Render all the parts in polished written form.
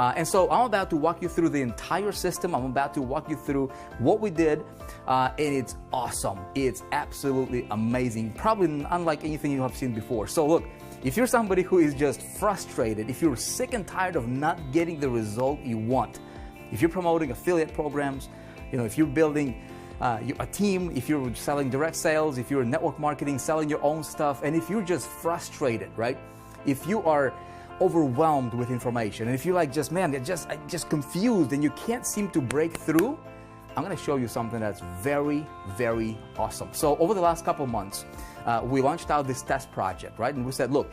And so I'm about to walk you through the entire system. I'm about to walk you through what we did, and it's awesome. It's absolutely amazing, probably unlike anything you have seen before. So look, if you're somebody who is just frustrated, if you're sick and tired of not getting the result you want, if you're promoting affiliate programs, if you're building a team, if you're selling direct sales, if you're network marketing, selling your own stuff, and if you're just frustrated, right? If you are overwhelmed with information, and if you're like just confused and you can't seem to break through, I'm going to show you something that's very, very awesome. So over the last couple months, we launched out this test project, right? And we said, look,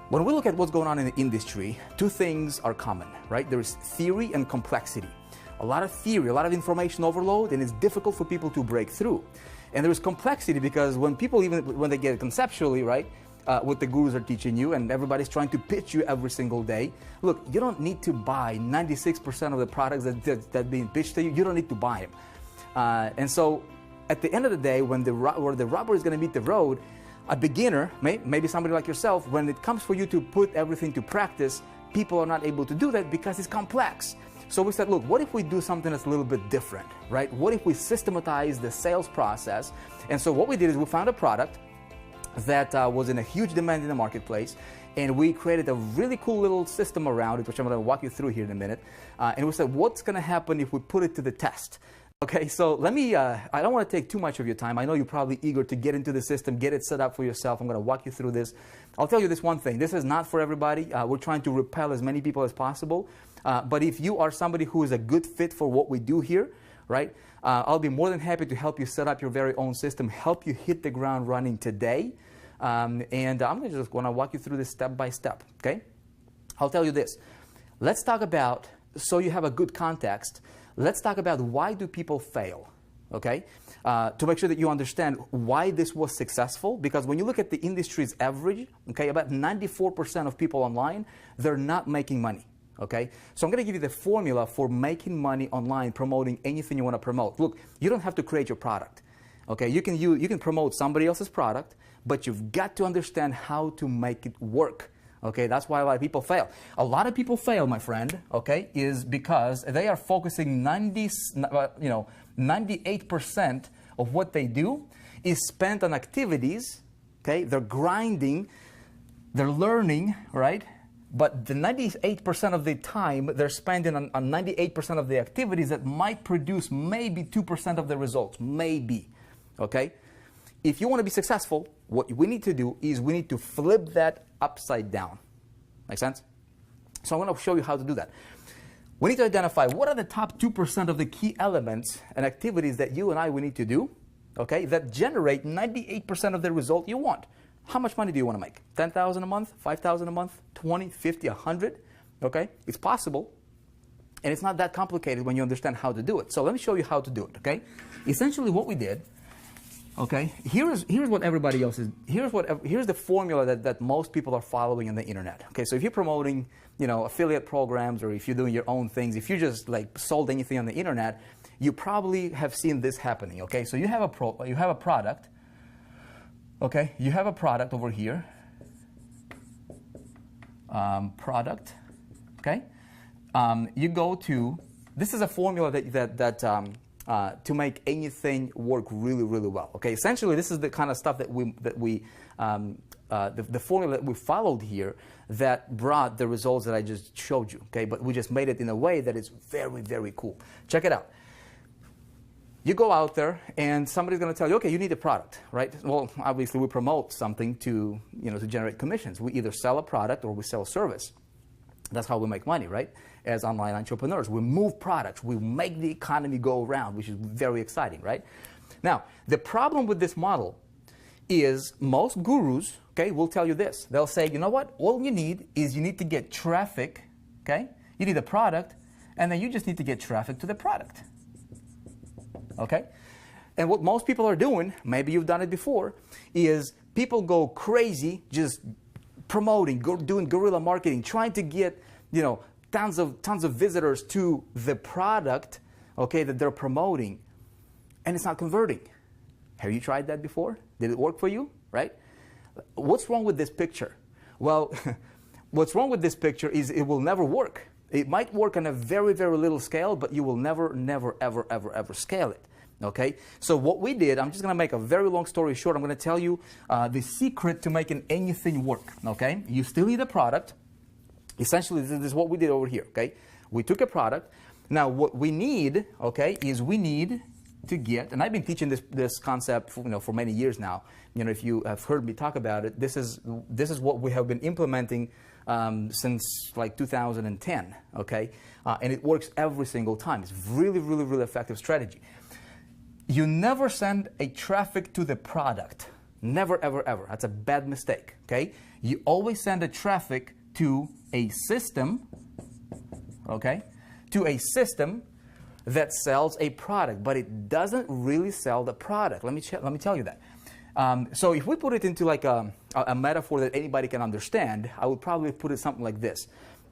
when we look at what's going on in the industry, two things are common, right? There's theory and complexity. A lot of theory, a lot of information overload, and it's difficult for people to break through. And there's complexity because when they get it conceptually, right, what the gurus are teaching you, and everybody's trying to pitch you every single day. Look, you don't need to buy 96% of the products that being pitched to you. You don't need to buy them. And so, at the end of the day, where the rubber is going to meet the road, a beginner, maybe somebody like yourself, when it comes for you to put everything to practice, people are not able to do that because it's complex. So we said, look, what if we do something that's a little bit different, right? What if we systematize the sales process? And so what we did is we found a product that was in a huge demand in the marketplace, and we created a really cool little system around it, which I'm going to walk you through here in a minute. And we said, what's going to happen if we put it to the test? Okay, so let me, I don't want to take too much of your time. I know you're probably eager to get into the system, get it set up for yourself. I'm going to walk you through this. I'll tell you this one thing. This is not for everybody. We're trying to repel as many people as possible. But if you are somebody who is a good fit for what we do here, right, I'll be more than happy to help you set up your very own system, help you hit the ground running today. And I'm just going to walk you through this step by step, okay? I'll tell you this. Let's talk about, so you have a good context, let's talk about why do people fail, okay? To make sure that you understand why this was successful, because when you look at the industry's average, okay, about 94% of people online, they're not making money. Okay, so I'm going to give you the formula for making money online, promoting anything you want to promote. Look, you don't have to create your product. Okay, you can promote somebody else's product, but you've got to understand how to make it work. Okay, that's why a lot of people fail. A lot of people fail, my friend. Okay, is because they are focusing 98% of what they do is spent on activities. Okay, they're grinding, they're learning, right? But the 98% of the time they're spending on 98% of the activities that might produce maybe 2% of the results, maybe, okay? If you want to be successful, what we need to do is we need to flip that upside down. Make sense? So I'm going to show you how to do that. We need to identify what are the top 2% of the key elements and activities that you and we need to do, okay, that generate 98% of the result you want. How much money do you want to make? $10,000 a month, $5,000 a month, 20, 50, 100? Okay, it's possible, and it's not that complicated when you understand how to do it. So let me show you how to do it. Okay, essentially what we did. Okay, here's what everybody else is. Here's the formula that most people are following on the internet. Okay, so if you're promoting, affiliate programs, or if you're doing your own things, if you just like sold anything on the internet, you probably have seen this happening. Okay, so you have a product. Okay, you have a product over here. Product. Okay, you go to. This is a formula to make anything work really, really well. Okay, essentially, this is the kind of stuff the formula that we followed here that brought the results that I just showed you. Okay, but we just made it in a way that is very, very cool. Check it out. You go out there and somebody's going to tell you, okay, you need a product, right? Well, obviously we promote something to generate commissions. We either sell a product or we sell a service. That's how we make money, right? As online entrepreneurs, we move products, we make the economy go around, which is very exciting, right? Now, the problem with this model is most gurus, okay, will tell you this. They'll say, you know what? All you need is you need to get traffic, okay? You need a product, and then you just need to get traffic to the product. Okay? And what most people are doing, maybe you've done it before, is people go crazy just promoting, doing guerrilla marketing, trying to get, tons of visitors to the product, okay, that they're promoting, and it's not converting. Have you tried that before? Did it work for you? Right? What's wrong with this picture? Well, what's wrong with this picture is it will never work. It might work on a very, very little scale, but you will never, ever, ever scale it. Okay, so what we did, I'm just going to make a very long story short. I'm going to tell you the secret to making anything work. Okay, you still need a product. Essentially, this is what we did over here. Okay, we took a product. Now, what we need, okay, is we need to get, and I've been teaching this concept for many years now. If you have heard me talk about it, this is what we have been implementing since like 2010. Okay, and it works every single time. It's really, really, really effective strategy. You never send a traffic to the product. Never, ever, ever. That's a bad mistake, okay? You always send a traffic to a system, okay? To a system that sells a product, but it doesn't really sell the product. Let me tell you that. So if we put it into like a metaphor that anybody can understand, I would probably put it something like this,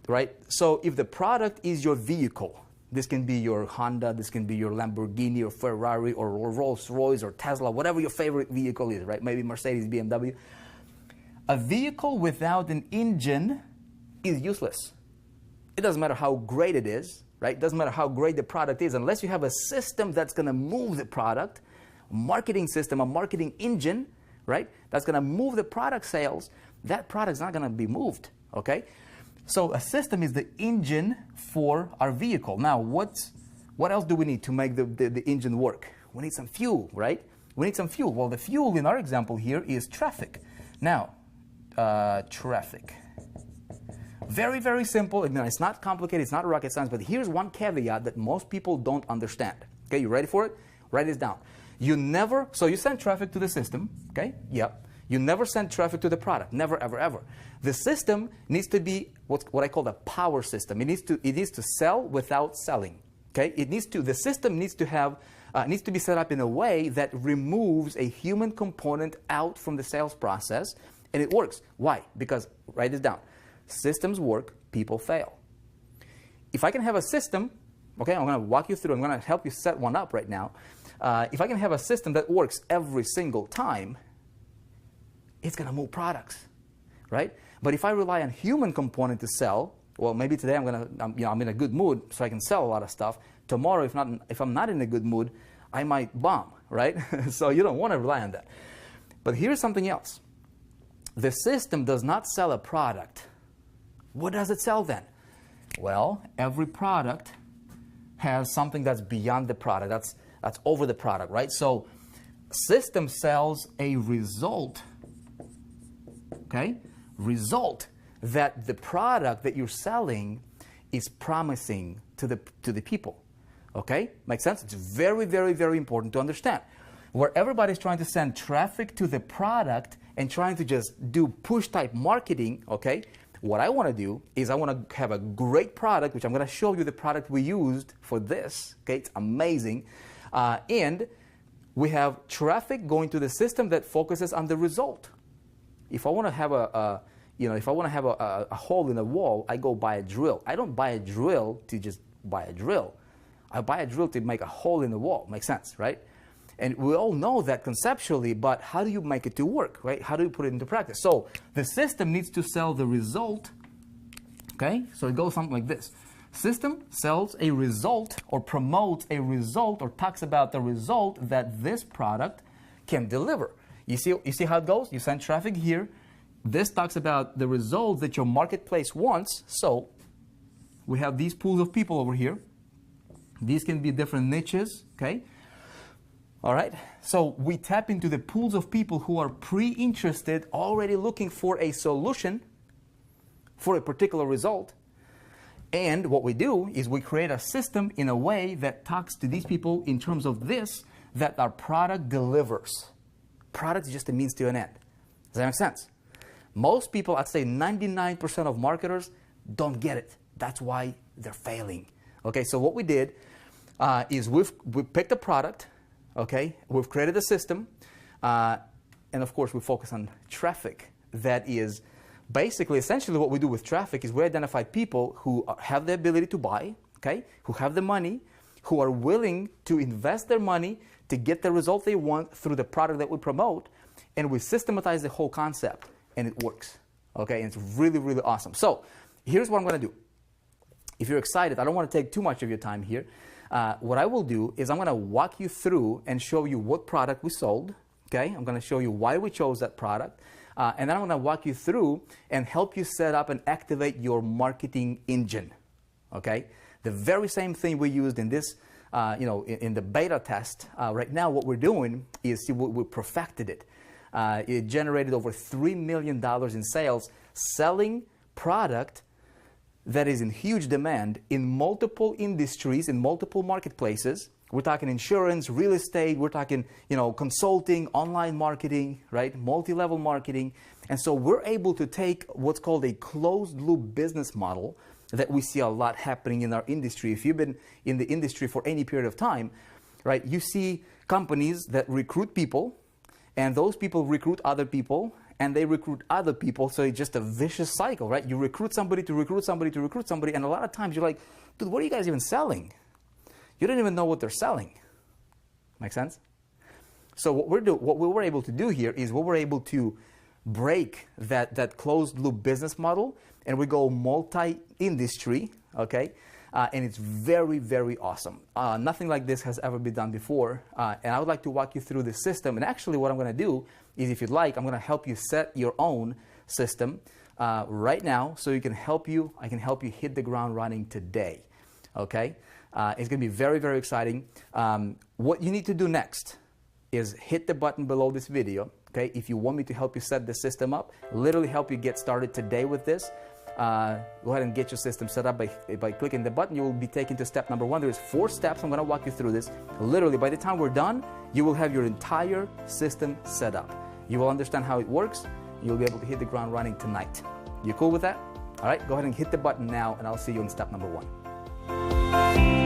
right? So if the product is your vehicle, this can be your Honda, this can be your Lamborghini or Ferrari or Rolls-Royce or Tesla, whatever your favorite vehicle is, right? Maybe Mercedes, BMW. A vehicle without an engine is useless. It doesn't matter how great it is, right? It doesn't matter how great the product is, unless you have a system that's going to move the product, a marketing system, a marketing engine, right? That's going to move the product sales. That product's not going to be moved, okay? So a system is the engine for our vehicle. Now, what else do we need to make the engine work? We need some fuel, right? We need some fuel. Well, the fuel in our example here is traffic. Now, traffic. Very, very simple. It's not complicated. It's not rocket science. But here's one caveat that most people don't understand. Okay, you ready for it? Write this down. So you send traffic to the system, okay? Yep. You never send traffic to the product. Never, ever, ever. The system needs to be what I call the power system. It needs to sell without selling. Okay? The system needs to be set up in a way that removes a human component out from the sales process, and it works. Why? Because, write this down. Systems work, people fail. If I can have a system, okay, I'm going to walk you through. I'm going to help you set one up right now. If I can have a system that works every single time, it's going to move products, right? But if I rely on human component to sell, well, maybe today I'm in a good mood, so I can sell a lot of stuff. Tomorrow, if I'm not in a good mood, I might bomb, right? So you don't want to rely on that. But here's something else. The system does not sell a product. What does it sell then? Well, every product has something that's beyond the product. That's over the product, right? So system sells a result. Okay? Result that the product that you're selling is promising to the people. Okay? Makes sense? It's very, very, very important to understand. Where everybody's trying to send traffic to the product and trying to just do push type marketing, okay? What I want to do is I want to have a great product, which I'm going to show you the product we used for this. Okay? It's amazing. And we have traffic going to the system that focuses on the result. If I want to have a hole in a wall, I go buy a drill. I don't buy a drill to just buy a drill. I buy a drill to make a hole in the wall. Makes sense, right? And we all know that conceptually, but how do you make it to work, right? How do you put it into practice? So the system needs to sell the result, okay? So it goes something like this. System sells a result or promotes a result or talks about the result that this product can deliver. You see how it goes? You send traffic here. This talks about the result that your marketplace wants. So we have these pools of people over here. These can be different niches, okay? All right? So we tap into the pools of people who are pre-interested, already looking for a solution for a particular result. And what we do is we create a system in a way that talks to these people in terms of this, that our product delivers. Product is just a means to an end. Does that make sense? Most people, I'd say 99% of marketers don't get it. That's why they're failing. Okay, so what we did is we picked a product, okay? We've created a system, and of course we focus on traffic. That is basically, essentially what we do with traffic is we identify people who have the ability to buy, okay? Who have the money, who are willing to invest their money to get the result they want through the product that we promote, and we systematize the whole concept, and it works, okay? And it's really, really awesome. So here's what I'm going to do. if you're excited, I don't want to take too much of your time here. What I will do is I'm going to walk you through and show you what product we sold. Okay, I'm going to show you why we chose that product. And then I'm going to walk you through and help you set up and activate your marketing engine. Okay, the very same thing we used in this, in the beta test. Right now, what we're doing is we perfected it. It generated over $3 million in sales, selling product that is in huge demand in multiple industries, in multiple marketplaces. We're talking insurance, real estate, we're talking, consulting, online marketing, right? Multi-level marketing. And so we're able to take what's called a closed loop business model that we see a lot happening in our industry. If you've been in the industry for any period of time, right, you see companies that recruit people, and those people recruit other people, and they recruit other people, so it's just a vicious cycle, right? You recruit somebody to recruit somebody to recruit somebody, and a lot of times you're like, dude, what are you guys even selling? You don't even know what they're selling. Make sense? So what we were able to do here is we're able to break that closed loop business model, and we go multi-industry, okay? And it's very, very awesome. Nothing like this has ever been done before. And I would like to walk you through the system. And actually what I'm going to do is, if you'd like, I'm going to help you set your own system right now, so I can help you hit the ground running today, okay? It's going to be very, very exciting. What you need to do next is hit the button below this video, okay? If you want me to help you set the system up, literally help you get started today with this, go ahead and get your system set up by clicking the button. You will be taken to step number 1. There's 4 steps. I'm going to walk you through this. Literally, by the time we're done, you will have your entire system set up. You will understand how it works. You'll be able to hit the ground running tonight. You cool with that? All right, go ahead and hit the button now, and I'll see you in step number 1.